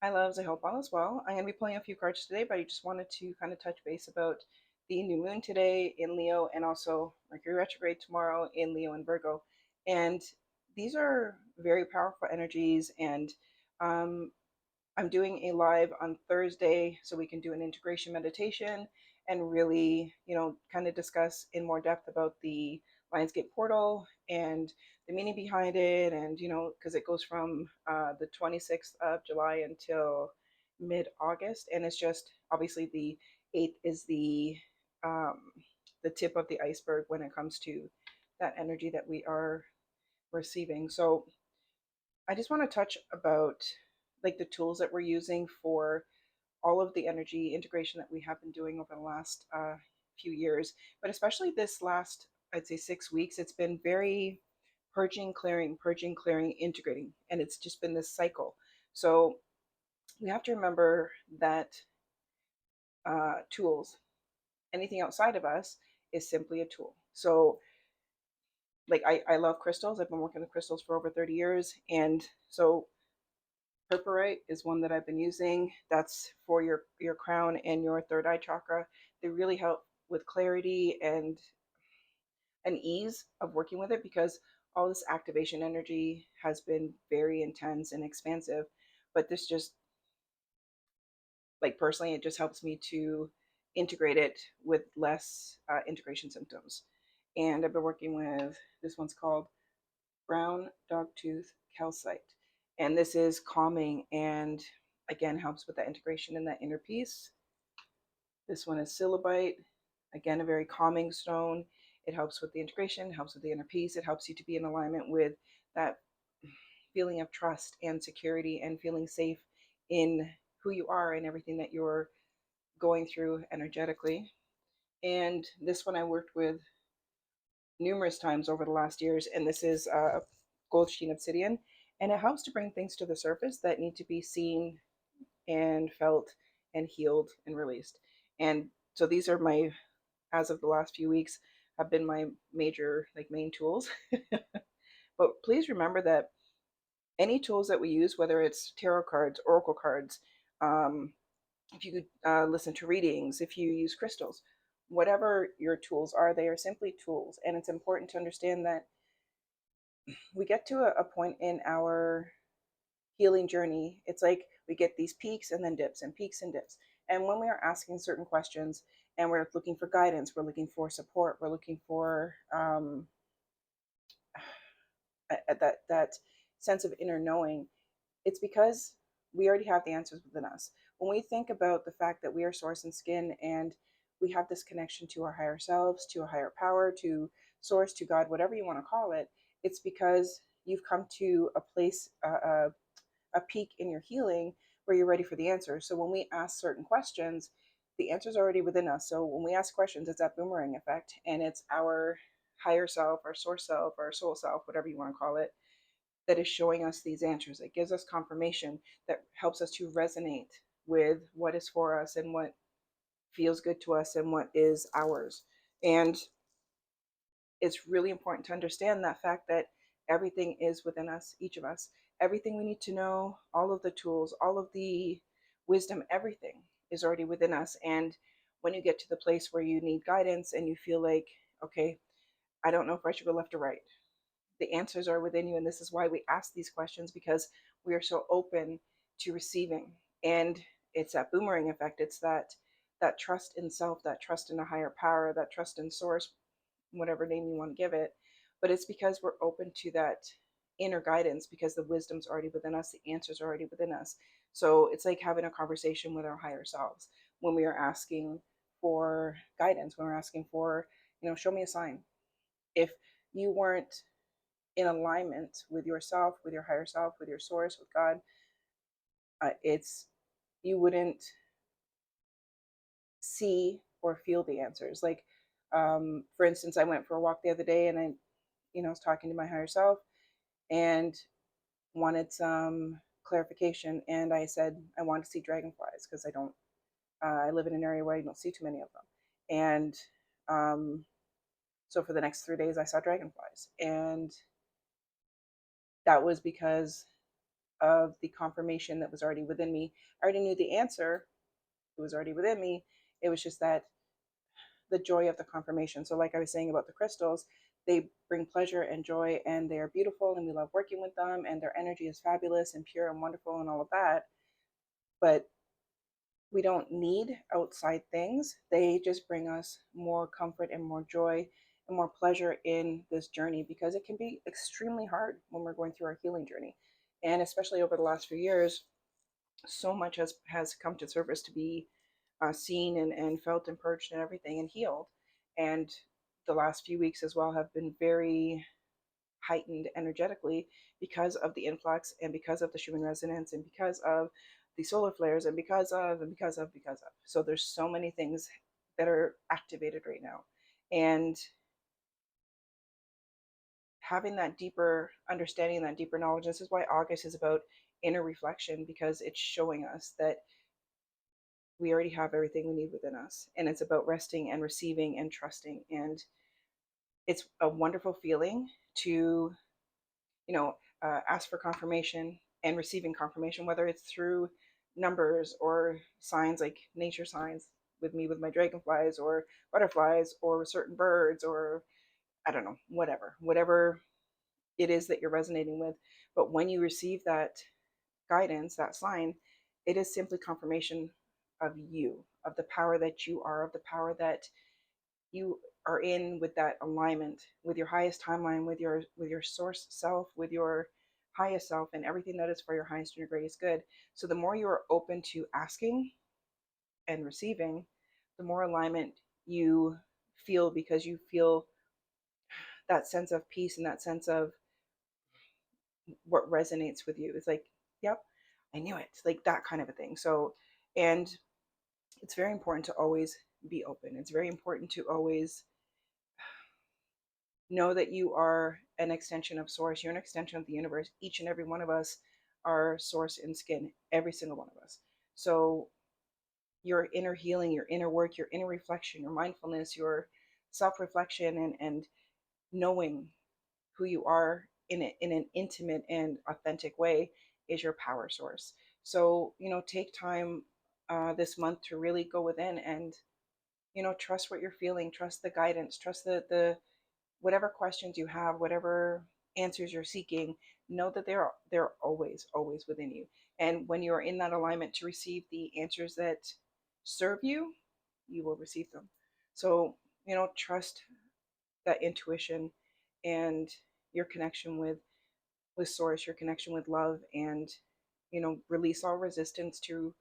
Hi, loves. I hope all is well. I'm going to be pulling a few cards today, but I just wanted to kind of touch base about the new moon today in Leo and also Mercury retrograde tomorrow in Leo and Virgo. And these are very powerful energies. And um, I'm doing a live on Thursday so we can do an integration meditation and really, kind of discuss in more depth about the Lionsgate portal and the meaning behind it. And, because it goes from the 26th of July until mid August. And it's just obviously the 8th is um, the tip of the iceberg when it comes to that energy that we are receiving. So I just want to touch about like the tools that we're using for all of the energy integration that we have been doing over the last few years, but especially this last, I'd say 6 weeks, it's been very purging, clearing, integrating, and it's just been this cycle. So we have to remember that tools, anything outside of us, is simply a tool. So like I love crystals. I've been working with crystals for over 30 years, and so Purpurite is one that I've been using. That's for your crown and your third eye chakra. They really help with clarity and an ease of working with it because all this activation energy has been very intense and expansive. But this just, like, personally, it just helps me to integrate it with less integration symptoms. And I've been working with this one's called brown dogtooth calcite. And this is calming and again helps with that integration and that inner peace. This one is syllabite, again, a very calming stone. It helps with the integration, helps with the inner peace. It helps you to be in alignment with that feeling of trust and security and feeling safe in who you are and everything that you're going through energetically. And this one I worked with numerous times over the last years, and this is gold sheen obsidian, and it helps to bring things to the surface that need to be seen and felt and healed and released. And so these are my, as of the last few weeks, have been my major, like, main tools. But please remember that any tools that we use, whether it's tarot cards, oracle cards, um, if you could listen to readings, if you use crystals, whatever your tools are, they are simply tools. And it's important to understand that we get to a point in our healing journey. It's like we get these peaks and then dips and peaks and dips. And when we are asking certain questions and we're looking for guidance, we're looking for support, we're looking for that sense of inner knowing, it's because we already have the answers within us. When we think about the fact that we are source and skin and we have this connection to our higher selves, to a higher power, to source, to God, whatever you want to call it, it's because you've come to a place, a peak in your healing where you're ready for the answers. So when we ask certain questions, the answers are already within us. So when we ask questions, it's that boomerang effect, and it's our higher self, our source self, our soul self, whatever you want to call it, that is showing us these answers. It gives us confirmation that helps us to resonate with what is for us and what feels good to us and what is ours. And it's really important to understand that fact that everything is within us, each of us. Everything we need to know, all of the tools, all of the wisdom, everything is already within us. And when you get to the place where you need guidance and you feel like, okay, I don't know if I should go left or right, the answers are within you. And this is why we ask these questions, because we are so open to receiving. And it's that boomerang effect. It's that trust in self, that trust in a higher power, that trust in source, whatever name you want to give it. But it's because we're open to that inner guidance, because the wisdom's already within us, the answers are already within us. So it's like having a conversation with our higher selves when we are asking for guidance, when we're asking for, show me a sign. If you weren't in alignment with yourself, with your higher self, with your source, with God, it's you wouldn't see or feel the answers. Like, for instance, I went for a walk the other day, and I, was talking to my higher self and wanted some clarification. And I said I want to see dragonflies because I don't. I live in an area where I don't see too many of them, and so for the next 3 days, I saw dragonflies, and that was because of the confirmation that was already within me. I already knew the answer, it was already within me. It was just that the joy of the confirmation. So, like I was saying about the crystals, they bring pleasure and joy, and they are beautiful, and we love working with them, and their energy is fabulous and pure and wonderful and all of that. But we don't need outside things. They just bring us more comfort and more joy and more pleasure in this journey, because it can be extremely hard when we're going through our healing journey. And especially over the last few years, so much has come to surface to be seen and felt and purged and everything and healed. And the last few weeks as well have been very heightened energetically because of the influx and because of the Schumann resonance and because of the solar flares and because of. So there's so many things that are activated right now. And having that deeper understanding, that deeper knowledge, this is why August is about inner reflection, because it's showing us that we already have everything we need within us. And it's about resting and receiving and trusting. And it's a wonderful feeling to, ask for confirmation and receiving confirmation, whether it's through numbers or signs like nature signs with me, with my dragonflies or butterflies or certain birds, or I don't know, whatever it is that you're resonating with. But when you receive that guidance, that sign, it is simply confirmation of you, of the power that you are, of the power that you are in, with that alignment with your highest timeline, with your source self, with your highest self, and everything that is for your highest and your greatest good. So the more you are open to asking and receiving, the more alignment you feel, because you feel that sense of peace and that sense of what resonates with you. It's like, yep, I knew it. Like that kind of a thing. So, and it's very important to always be open. It's very important to always know that you are an extension of source. You're an extension of the universe. Each and every one of us are source in skin, every single one of us. So your inner healing, your inner work, your inner reflection, your mindfulness, your self-reflection, and knowing who you are in an intimate and authentic way is your power source. So, take time this month to really go within and, trust what you're feeling, trust the guidance, trust the whatever questions you have, whatever answers you're seeking, know that they're always within you. And when you're in that alignment to receive the answers that serve you, you will receive them. So, trust that intuition and your connection with source, your connection with love, and release all resistance to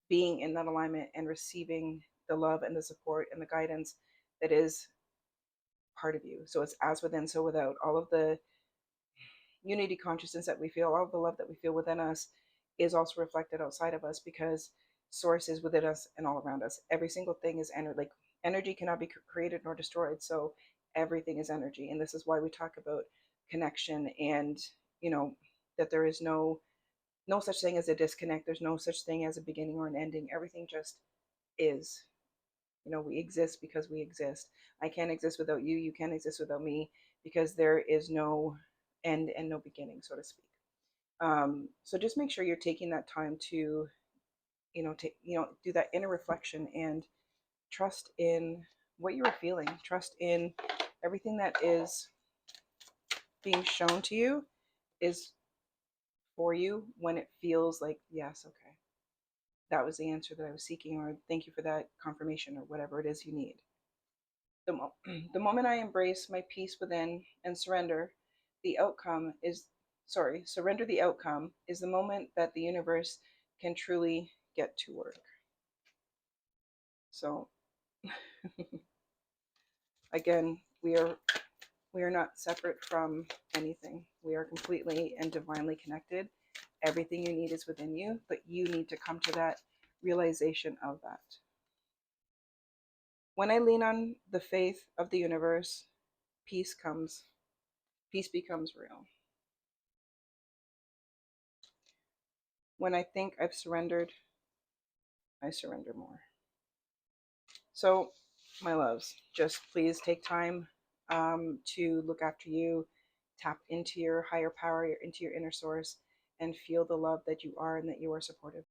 being in that alignment and receiving the love and the support and the guidance that is part of you. So it's as within, so without. All of the unity consciousness that we feel, all of the love that we feel within us is also reflected outside of us, because source is within us and all around us. Every single thing is energy. Like energy cannot be created nor destroyed. So everything is energy. And this is why we talk about connection, and that there is no such thing as a disconnect. There's no such thing as a beginning or an ending. Everything just is. We exist because we exist. I can't exist without you. You can't exist without me, because there is no end and no beginning, so to speak. So just make sure you're taking that time to, do that inner reflection and trust in what you are feeling. Trust in everything that is being shown to you is for you when it feels like, yes, okay, that was the answer that I was seeking, or thank you for that confirmation, or whatever it is you need. The moment I embrace my peace within and the outcome is, surrender the outcome is the moment that the universe can truly get to work. So again, we are not separate from anything. We are completely and divinely connected. Everything you need is within you, but you need to come to that realization of that. When I lean on the faith of the universe, peace becomes real. When I think I've surrendered, I surrender more. So, my loves, just please take time to look after you, tap into your higher power, into your inner source, and feel the love that you are and that you are supportive.